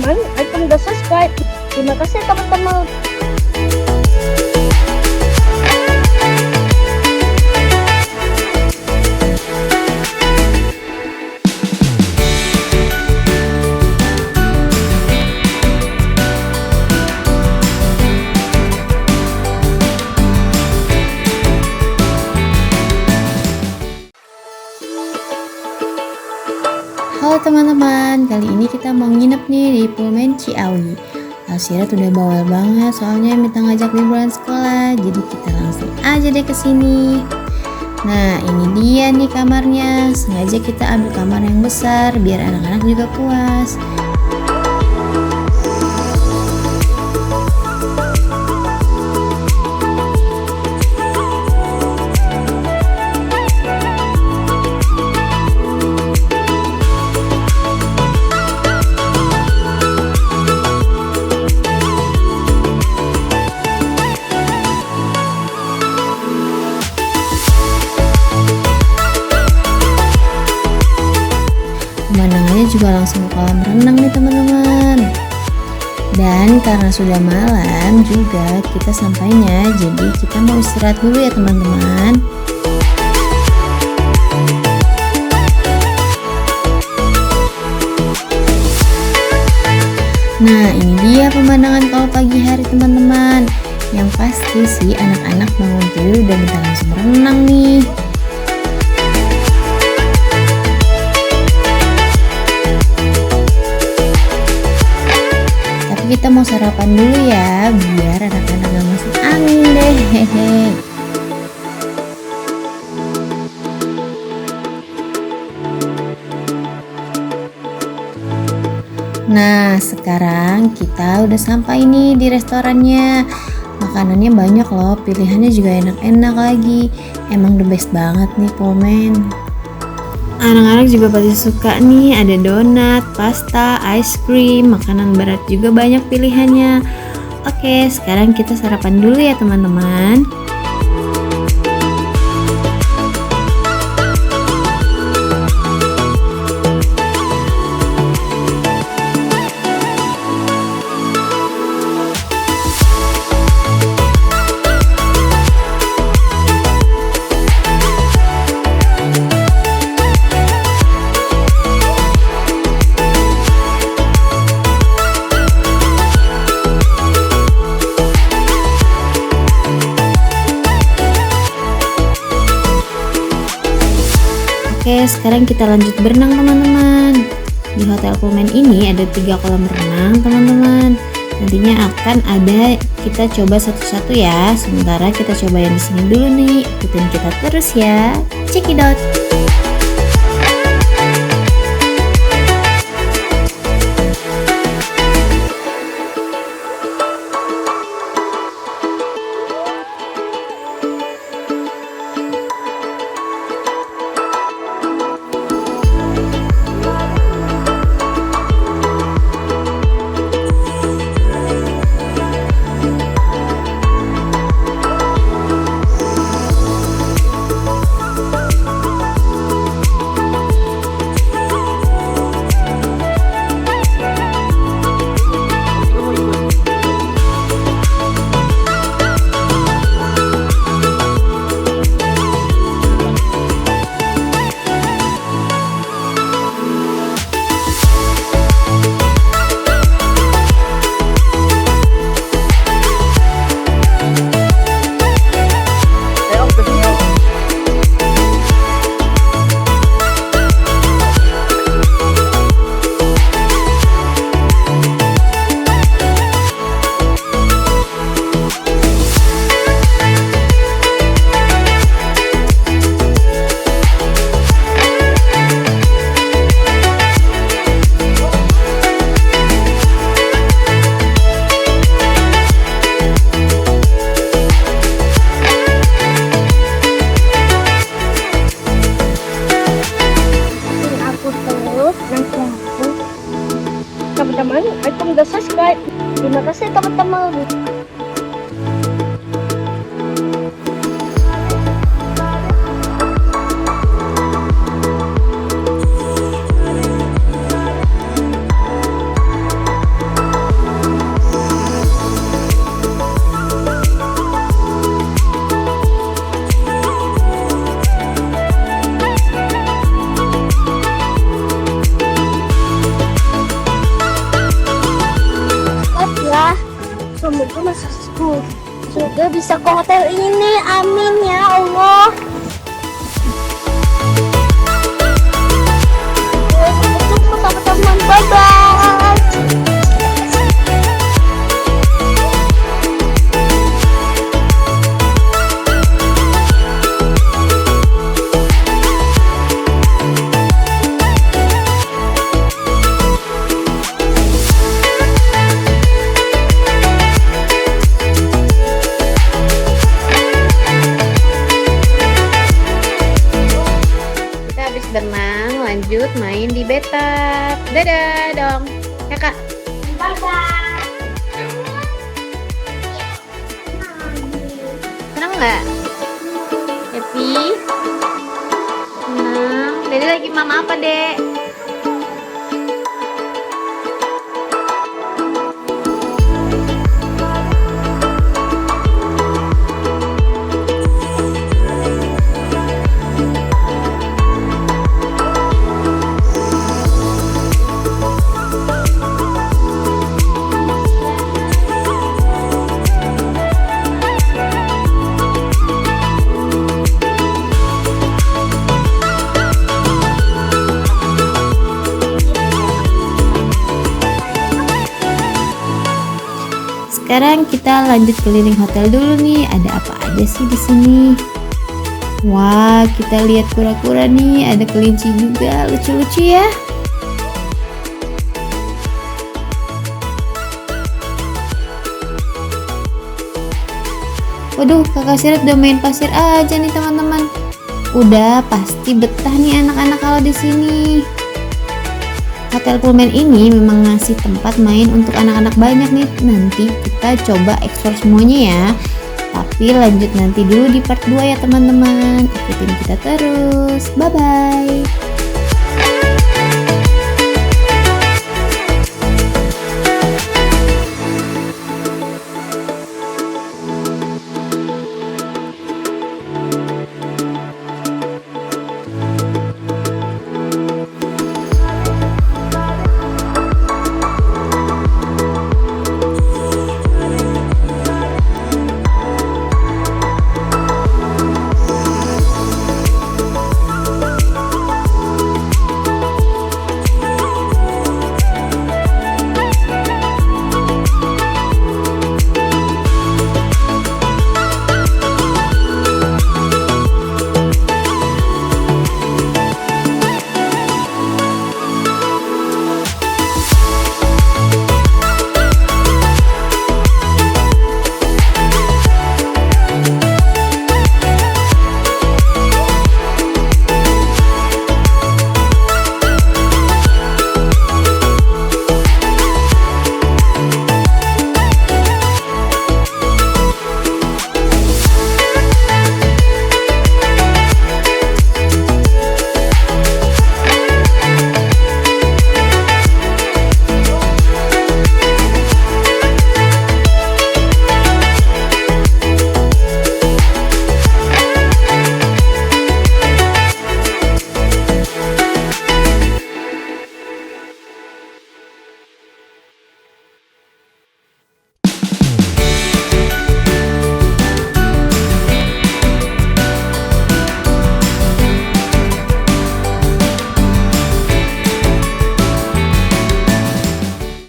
teman-teman, icon udah subscribe. Terima kasih teman-teman. Halo teman-teman, kali ini kita mau nginep nih di Pullman Ciawi. Alsirat udah bawel banget soalnya minta ngajak liburan sekolah, jadi kita langsung aja deh ke sini. Nah, ini dia nih kamarnya. Sengaja kita ambil kamar yang besar biar anak-anak juga puas. Pemandangannya juga langsung ke kolam renang nih teman-teman. Dan karena sudah malam juga kita sampainya, jadi kita mau istirahat dulu ya teman-teman. Nah, ini dia pemandangan kalau pagi hari teman-teman. Yang pasti sih anak-anak bangun tidur udah minta langsung renang nih. Kita mau sarapan dulu ya biar anak-anak gak masuk angin deh. Nah, sekarang kita udah sampai nih di restorannya. Makanannya banyak loh, pilihannya juga enak-enak lagi. Emang the best banget nih Pullman. Anak-anak juga pasti suka nih, ada donat, pasta, ice cream, makanan berat juga banyak pilihannya. Oke, sekarang kita sarapan dulu ya teman-teman. Oke, sekarang kita lanjut berenang teman-teman. Di Hotel Pullman ini ada 3 kolam renang teman-teman. Nantinya akan ada kita coba satu-satu ya. Sementara kita coba yang di sini dulu nih. Ikutin kita terus ya. Check it out. Juga bisa ke hotel ini. Amin ya Allah. Ketemu teman-teman. Bye-bye. Kita habis berenang, lanjut main di bathtub. Dadah dong. Ya Kak. Bye-bye. Senang nggak? Happy? Senang. Dede lagi mama apa, Dek? Sekarang kita lanjut keliling hotel dulu nih. Ada apa aja sih di sini? Wah, kita lihat kura-kura nih. Ada kelinci juga, lucu-lucu ya. Waduh, kakak Sirip udah main pasir aja nih teman-teman. Udah pasti betah nih anak-anak kalau di sini. Hotel Pullman ini memang ngasih tempat main untuk anak-anak banyak nih. Nanti kita coba explore semuanya ya. Tapi lanjut nanti dulu di part 2 ya teman-teman. Ikutin kita terus. Bye-bye.